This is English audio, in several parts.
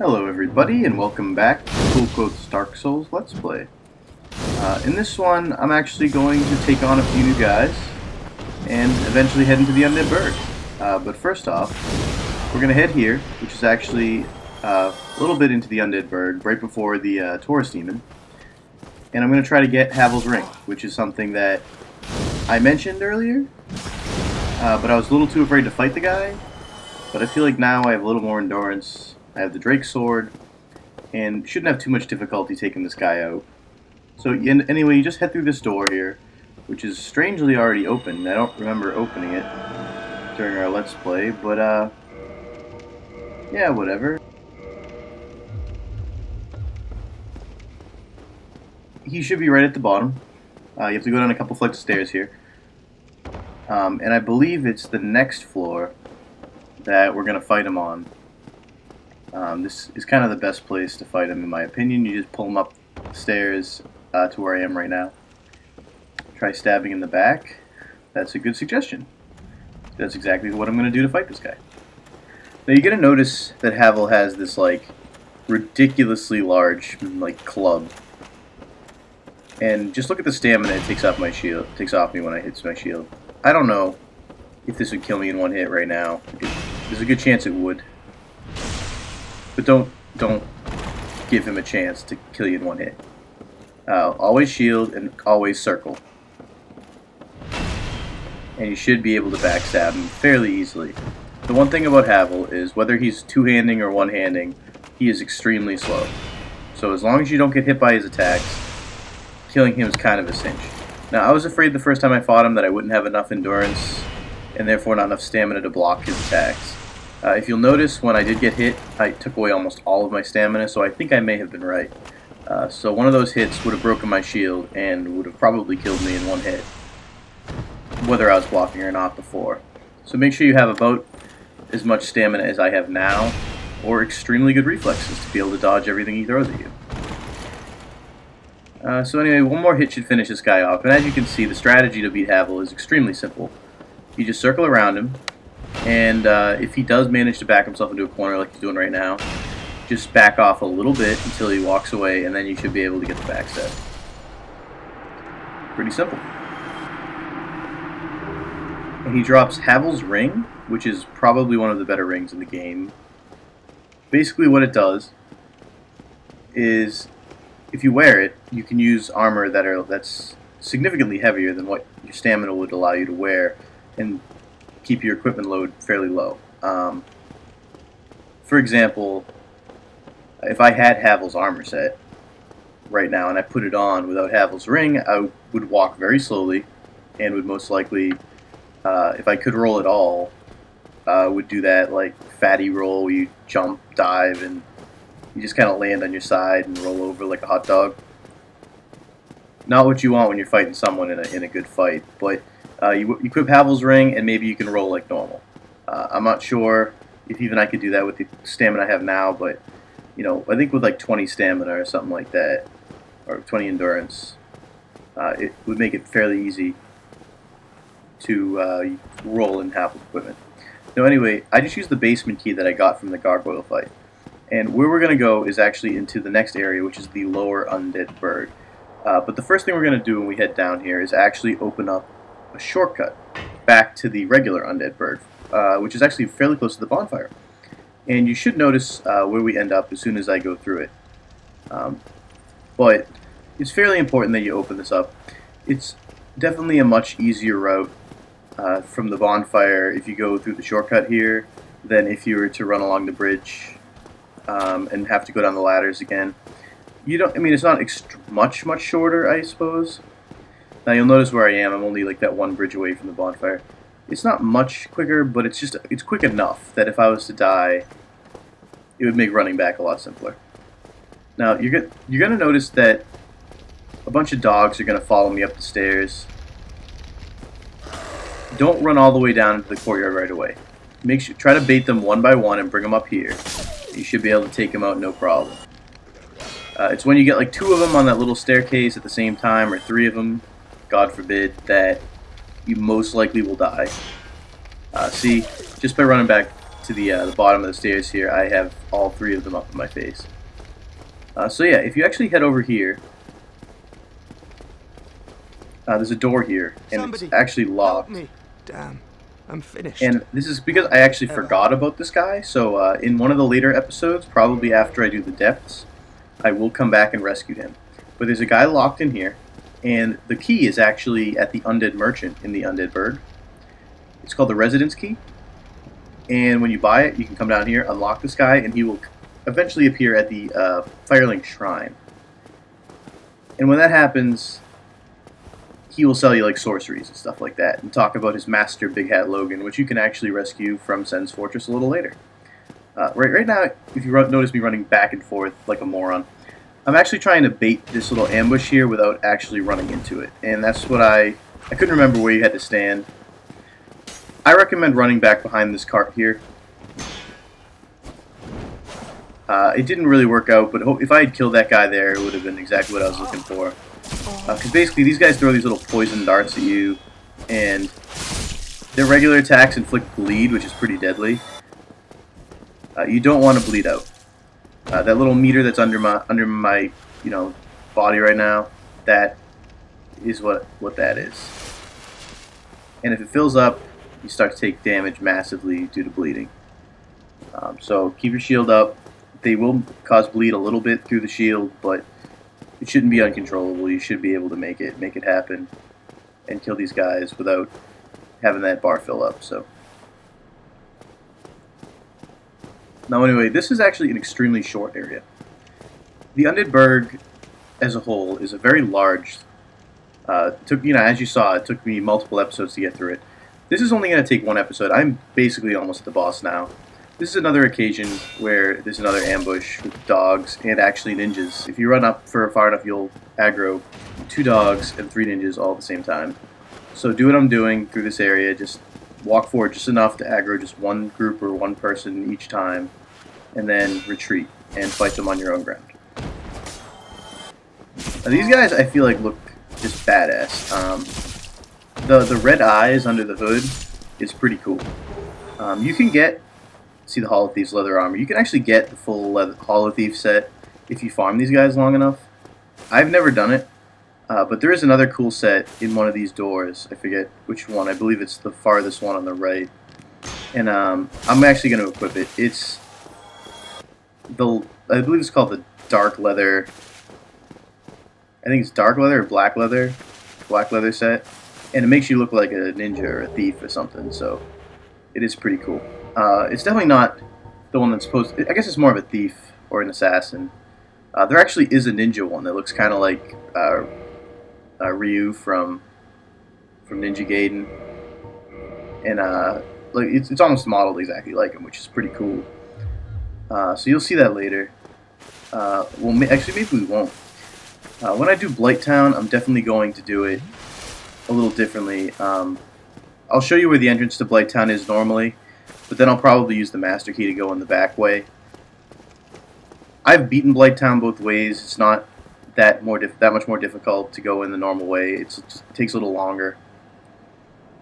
Hello everybody and welcome back to CoolKvothe Dark Souls Let's Play. In this one, I'm actually going to take on a few new guys and eventually head into the Undead Burg. But first off, we're going to head here, which is actually a little bit into the Undead Burg, right before the Capra Demon. And I'm going to try to get Havel's Ring, which is something that I mentioned earlier, but I was a little too afraid to fight the guy. But I feel like now I have a little more endurance. I have the Drake Sword, and shouldn't have too much difficulty taking this guy out. So anyway, you just head through this door here, which is strangely already open. I don't remember opening it during our Let's Play, but yeah, whatever. He should be right at the bottom. You have to go down a couple flights of stairs here. And I believe it's the next floor that we're going to fight him on. This is kind of the best place to fight him, in my opinion. You just pull him up the stairs to where I am right now. Try stabbing in the back. That's a good suggestion. That's exactly what I'm going to do to fight this guy. Now you're going to notice that Havel has this like ridiculously large like club. And just look at the stamina it takes off my shield. It takes off me when I hit my shield. I don't know if this would kill me in one hit right now. There's a good chance it would. But don't give him a chance to kill you in one hit. Always shield and always circle. And you should be able to backstab him fairly easily. The one thing about Havel is whether he's two-handing or one-handing, he is extremely slow. So as long as you don't get hit by his attacks, killing him is kind of a cinch. Now I was afraid the first time I fought him that I wouldn't have enough endurance and therefore not enough stamina to block his attacks. If you'll notice, when I did get hit, I took away almost all of my stamina, so I think I may have been right. So one of those hits would have broken my shield and would have probably killed me in one hit, whether I was blocking or not before. So make sure you have about as much stamina as I have now, or extremely good reflexes to be able to dodge everything he throws at you. So anyway, one more hit should finish this guy off, and as you can see, the strategy to beat Havel is extremely simple. You just circle around him, and if he does manage to back himself into a corner like he's doing right now, just back off a little bit until he walks away, and then you should be able to get the backstab. Pretty simple. And he drops Havel's Ring, which is probably one of the better rings in the game. Basically what it does is, if you wear it, you can use armor that's significantly heavier than what your stamina would allow you to wear, and keep your equipment load fairly low. For example, if I had Havel's armor set right now and I put it on without Havel's Ring, I would walk very slowly and would most likely, if I could roll at all, would do that like fatty roll where you jump, dive, and you just kind of land on your side and roll over like a hot dog. Not what you want when you're fighting someone in a good fight, but you equip Havel's Ring and maybe you can roll like normal. I'm not sure if even I could do that with the stamina I have now, but you know, I think with like 20 stamina or something like that, or 20 endurance, it would make it fairly easy to roll in Havel's equipment. Now anyway, I just used the basement key that I got from the gargoyle fight. And where we're going to go is actually into the next area, which is the Lower Undead Burg. But the first thing we're going to do when we head down here is actually open up a shortcut back to the regular Undead Burg, which is actually fairly close to the bonfire. And you should notice where we end up as soon as I go through it. But it's fairly important that you open this up. It's definitely a much easier route from the bonfire if you go through the shortcut here than if you were to run along the bridge and have to go down the ladders again. I mean, it's not much shorter, I suppose. Now you'll notice where I am. I'm only like that one bridge away from the bonfire. It's not much quicker, but it's quick enough that if I was to die, it would make running back a lot simpler. Now you're gonna notice that a bunch of dogs are gonna follow me up the stairs. Don't run all the way down into the courtyard right away. Try to bait them one by one and bring them up here. You should be able to take them out no problem. It's when you get like 2 of them on that little staircase at the same time, or 3 of them, God forbid, that you most likely will die. See, just by running back to to the bottom of the stairs here, I have all 3 of them up in my face. So yeah, if you actually head over here, there's a door here, and Somebody it's actually locked. Help me. Damn, I'm finished. And this is because I actually forgot about this guy, so in one of the later episodes, probably after I do the depths, I will come back and rescue him. But there's a guy locked in here, and the key is actually at the Undead Merchant in the Undead Burg. It's called the Residence Key, and when you buy it, you can come down here, unlock this guy, and he will eventually appear at the Firelink Shrine. And when that happens, he will sell you like sorceries and stuff like that, and talk about his master, Big Hat Logan, which you can actually rescue from Sen's Fortress a little later. Right now, if you notice me running back and forth like a moron, I'm actually trying to bait this little ambush here without actually running into it, and that's what I couldn't remember where you had to stand. I recommend running back behind this cart here. It didn't really work out, but if I had killed that guy there, it would have been exactly what I was looking for. Because basically, these guys throw these little poison darts at you, and their regular attacks inflict bleed, which is pretty deadly. You don't want to bleed out. That little meter that's under my body right now, that is what that is. And if it fills up, you start to take damage massively due to bleeding. So keep your shield up. They will cause bleed a little bit through the shield, but it shouldn't be uncontrollable. You should be able to make it happen and kill these guys without having that bar fill up. So now anyway, this is actually an extremely short area. The Undead Burg as a whole is a very large. As you saw, it took me multiple episodes to get through it. This is only going to take 1 episode. I'm basically almost at the boss now. This is another occasion where there's another ambush with dogs and actually ninjas. If you run up for far enough, you'll aggro 2 dogs and 3 ninjas all at the same time. So do what I'm doing through this area. Just walk forward just enough to aggro just 1 group or 1 person each time, and then retreat and fight them on your own ground. Now, these guys, I feel like, look just badass. The red eyes under the hood is pretty cool. You can see the Hollow Thief's leather armor. You can actually get the full Hollow Thief set if you farm these guys long enough. I've never done it, but there is another cool set in one of these doors. I forget which one. I believe it's the farthest one on the right. And I'm actually going to equip it. I believe it's called the dark leather. I think it's dark leather or black leather set, and it makes you look like a ninja or a thief or something. So it is pretty cool. It's definitely not the one that's supposed to, I guess it's more of a thief or an assassin. There actually is a ninja one that looks kind of like Ryu from Ninja Gaiden, and like it's almost modeled exactly like him, which is pretty cool. So you'll see that later. Well, actually, maybe we won't. When I do Blighttown, I'm definitely going to do it a little differently. I'll show you where the entrance to Blighttown is normally, but then I'll probably use the Master Key to go in the back way. I've beaten Blighttown both ways. It's not that much more difficult to go in the normal way. It takes a little longer,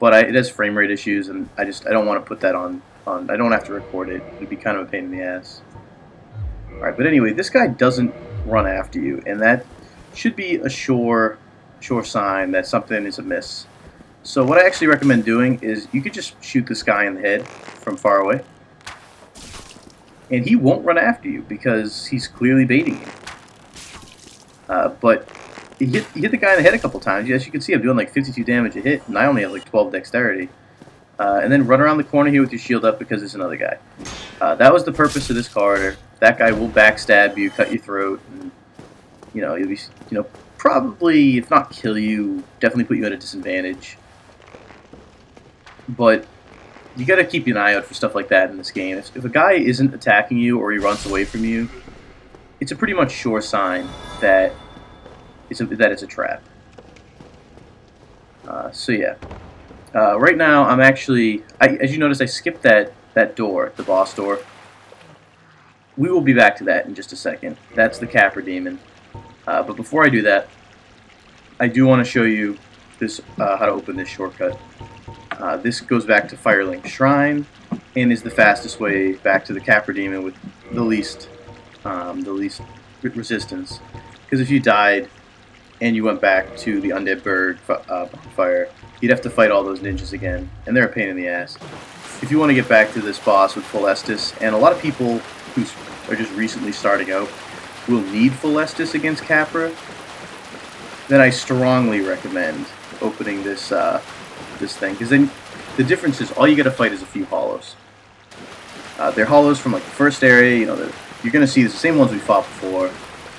but it has frame rate issues, and I don't want to put that on. I don't have to record it. It'd be kind of a pain in the ass. All right, but anyway, this guy doesn't run after you, and that should be a sure sign that something is amiss. So what I actually recommend doing is you could just shoot this guy in the head from far away, and he won't run after you because he's clearly baiting you. But you hit the guy in the head a couple times. As you can see, I'm doing like 52 damage a hit, and I only have like 12 dexterity. And then run around the corner here with your shield up because there's another guy. That was the purpose of this corridor. That guy will backstab you, cut your throat, and you'll be, probably, if not kill you, definitely put you at a disadvantage. But you got to keep an eye out for stuff like that in this game. If a guy isn't attacking you or he runs away from you, it's a pretty much sure sign that it's a trap. So yeah. Right now, I'm actually, as you notice, I skipped that door, the boss door. We will be back to that in just a second. That's the Capra Demon. But before I do that, I do want to show you this how to open this shortcut. This goes back to Firelink Shrine, and is the fastest way back to the Capra Demon with the least resistance. Because if you died and you went back to the Undead Burg bonfire, you'd have to fight all those ninjas again, and they're a pain in the ass. If you want to get back to this boss with full Estus, and a lot of people who are just recently starting out will need full Estus against Capra, then I strongly recommend opening this this thing, because then the difference is all you got to fight is a few hollows. They're hollows from like the first area. You know, you're going to see the same ones we fought before.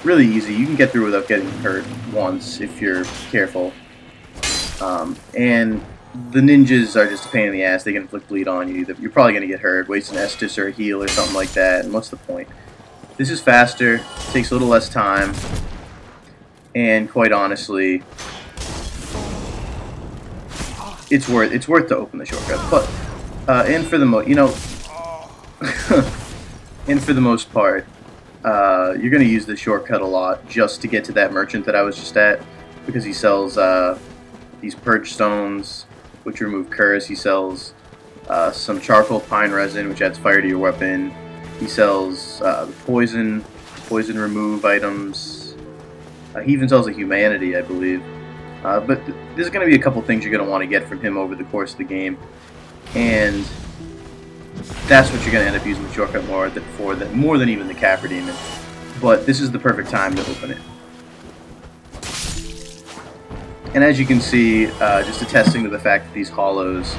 Really easy. You can get through without getting hurt once if you're careful. And the ninjas are just a pain in the ass. They can inflict bleed on you. You're probably going to get hurt, waste an Estus or a heal or something like that. And what's the point? This is faster, takes a little less time, and quite honestly, it's worth to open the shortcut. But and for the and for the most part, you're going to use the shortcut a lot just to get to that merchant that I was just at, because he sells these purge stones, which remove curse. He sells some charcoal pine resin, which adds fire to your weapon. He sells the poison remove items. He even sells a humanity, I believe. But there's going to be a couple things you're going to want to get from him over the course of the game, and that's what you're going to end up using the shortcut more than even the Capra Demon. But this is the perfect time to open it. And as you can see, just attesting to the fact that these hollows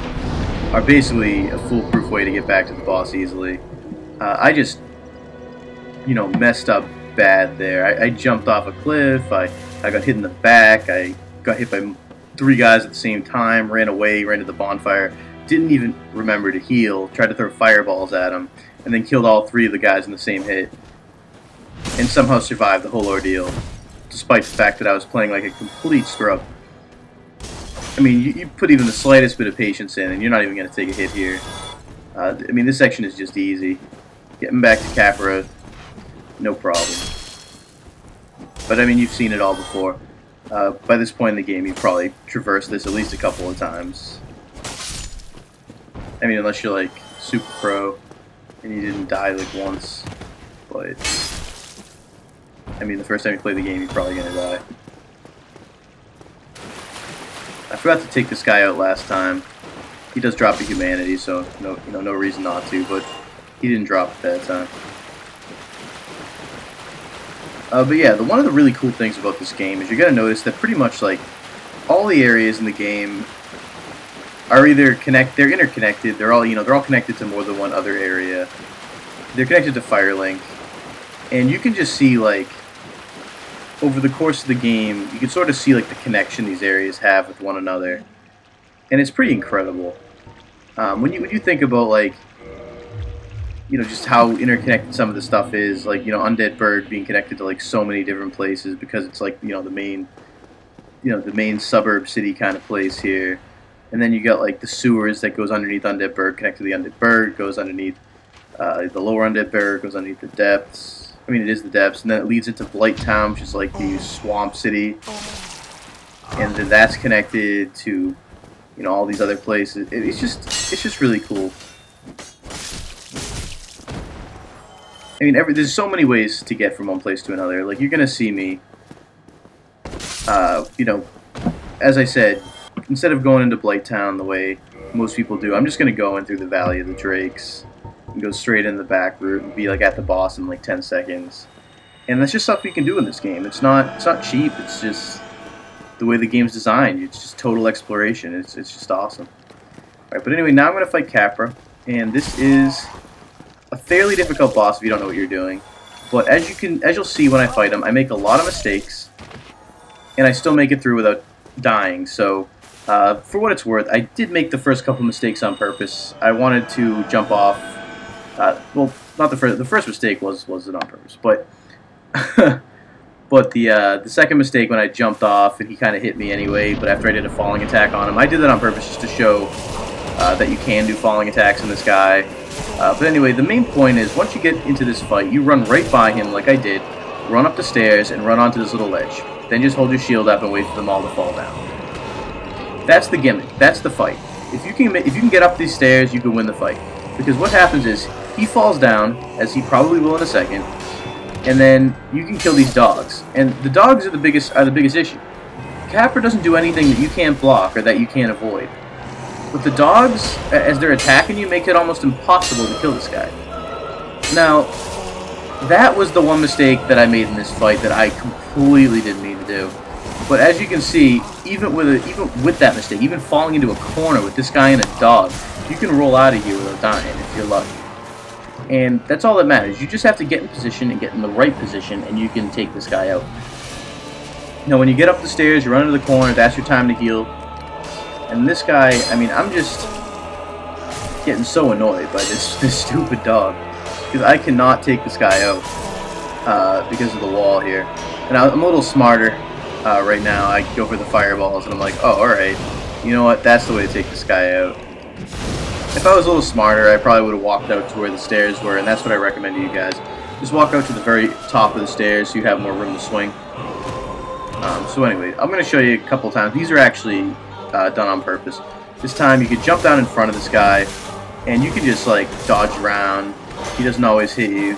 are basically a foolproof way to get back to the boss easily. I just, messed up bad there. I jumped off a cliff, I got hit in the back, I got hit by 3 guys at the same time, ran away, ran to the bonfire, didn't even remember to heal, tried to throw fireballs at him, and then killed all 3 of the guys in the same hit, and somehow survived the whole ordeal, despite the fact that I was playing like a complete scrub. I mean, you put even the slightest bit of patience in, and you're not even going to take a hit here. I mean, this section is just easy. Getting back to Capra, no problem. But I mean, you've seen it all before. By this point in the game, you've probably traversed this at least a couple of times. I mean, unless you're like super pro and you didn't die like once. But I mean, the first time you play the game, you're probably gonna die. I forgot to take this guy out last time. He does drop a humanity, so no reason not to. But he didn't drop it that time. But yeah, one of the really cool things about this game is you're gonna notice that pretty much like all the areas in the game are either they're interconnected. They're all connected to more than one other area. They're connected to Firelink, and you can just see like over the course of the game, you can sort of see like the connection these areas have with one another, and it's pretty incredible. When you think about like just how interconnected some of the stuff is, like Undead Burg being connected to like so many different places because it's like the main suburb city kind of place here. And then you got like the sewers that goes underneath Undead Burg, connect to the Undead Burg, goes underneath the Lower Undead Burg, goes underneath the depths. I mean, it is the depths, and then it leads into Blight Town, which is like the swamp city, and then that's connected to all these other places. It's just really cool. I mean, there's so many ways to get from one place to another. Like you're gonna see me, as I said. Instead of going into Blight Town the way most people do, I'm just going to go in through the Valley of the Drakes and go straight in the back route and be like at the boss in like 10 seconds. And that's just stuff you can do in this game. It's not cheap. It's just the way the game's designed. It's just total exploration. It's just awesome. Alright, but anyway, now I'm going to fight Capra, and this is a fairly difficult boss if you don't know what you're doing. But as you'll see when I fight him, I make a lot of mistakes, and I still make it through without dying. So for what it's worth, I did make the first couple mistakes on purpose. I wanted to jump off. Well, not the first. The first mistake wasn't on purpose, but but the second mistake when I jumped off and he kind of hit me anyway. But after I did a falling attack on him, I did that on purpose just to show that you can do falling attacks on this guy. But anyway, the main point is once you get into this fight, you run right by him like I did, run up the stairs and run onto this little ledge. Then just hold your shield up and wait for them all to fall down. That's the gimmick. That's the fight. If you can get up these stairs, you can win the fight. Because what happens is, he falls down, as he probably will in a second, and then you can kill these dogs. And the dogs are the biggest issue. Capra doesn't do anything that you can't block or that you can't avoid. But the dogs, as they're attacking you, make it almost impossible to kill this guy. Now, that was the one mistake that I made in this fight that I completely didn't mean to do. But as you can see, even with that mistake, even falling into a corner with this guy and a dog, you can roll out of here without dying if you're lucky. And that's all that matters. You just have to get in position and get in the right position, and you can take this guy out. Now, when you get up the stairs, you run into the corner, that's your time to heal. And this guy, I mean, I'm just getting so annoyed by this stupid dog. Because I cannot take this guy out because of the wall here. And I'm a little smarter right now. I go for the fireballs, and I'm like, oh, alright. You know what? That's the way to take this guy out. If I was a little smarter, I probably would have walked out to where the stairs were, and that's what I recommend to you guys. Just walk out to the very top of the stairs so you have more room to swing. So anyway, I'm going to show you a couple times. These are actually done on purpose. This time you can jump down in front of this guy, and you can just like dodge around. He doesn't always hit you.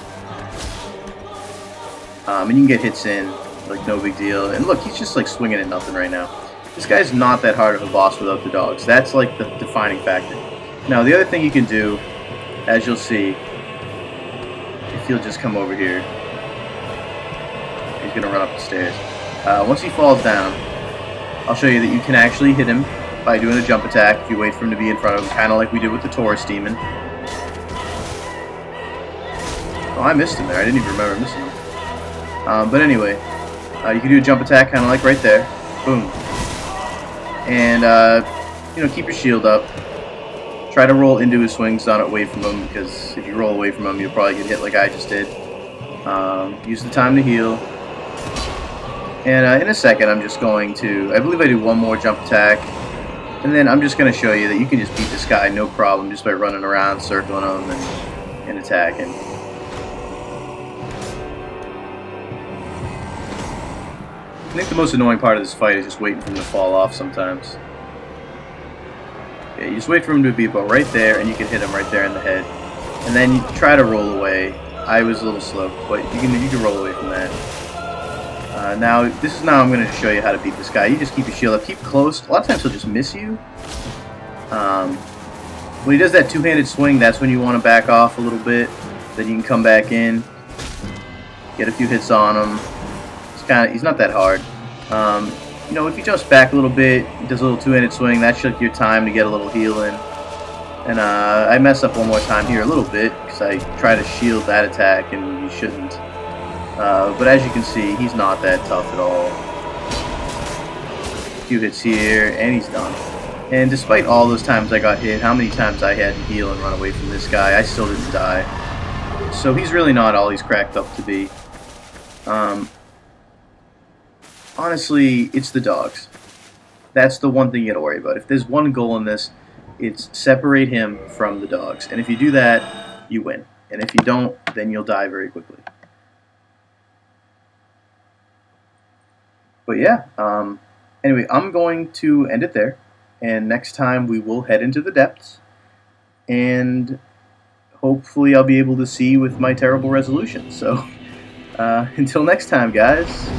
And you can get hits in, like no big deal. And look, he's just like swinging at nothing right now. This guy's not that hard of a boss without the dogs. That's like the defining factor. Now the other thing you can do, as you'll see, if you'll just come over here, he's going to run up the stairs. Once he falls down, I'll show you that you can actually hit him by doing a jump attack if you wait for him to be in front of him, kind of like we did with the Taurus Demon. Oh, I missed him there. I didn't even remember missing him. But anyway, you can do a jump attack kind of like right there. Boom. And, you know, keep your shield up. Try to roll into his swings, not away from him, because if you roll away from him, you'll probably get hit like I just did. Use the time to heal. And in a second, I'm just going to, I believe I do one more jump attack, and then I'm just going to show you that you can just beat this guy no problem just by running around, circling him, and attacking. I think the most annoying part of this fight is just waiting for him to fall off sometimes. Yeah, you just wait for him to be about right there, and you can hit him right there in the head. And then you try to roll away. I was a little slow, but you can roll away from that. Now I'm going to show you how to beat this guy. You just keep your shield up, keep close. A lot of times he'll just miss you. When he does that two-handed swing, that's when you want to back off a little bit. Then you can come back in, get a few hits on him. He's not that hard. You know, if he jumps back a little bit, does a little two-handed swing, that's just your time to get a little heal in. And I mess up one more time here a little bit because I try to shield that attack, and you shouldn't. But as you can see, he's not that tough at all. A few hits here, and he's done. And despite all those times I got hit, how many times I had to heal and run away from this guy, I still didn't die. So he's really not all he's cracked up to be. Honestly, it's the dogs. That's the one thing you gotta worry about. If there's one goal in this, it's separate him from the dogs. And if you do that, you win. And if you don't, then you'll die very quickly. But yeah, anyway, I'm going to end it there. And next time we will head into the depths. And hopefully I'll be able to see with my terrible resolution. So, until next time, guys.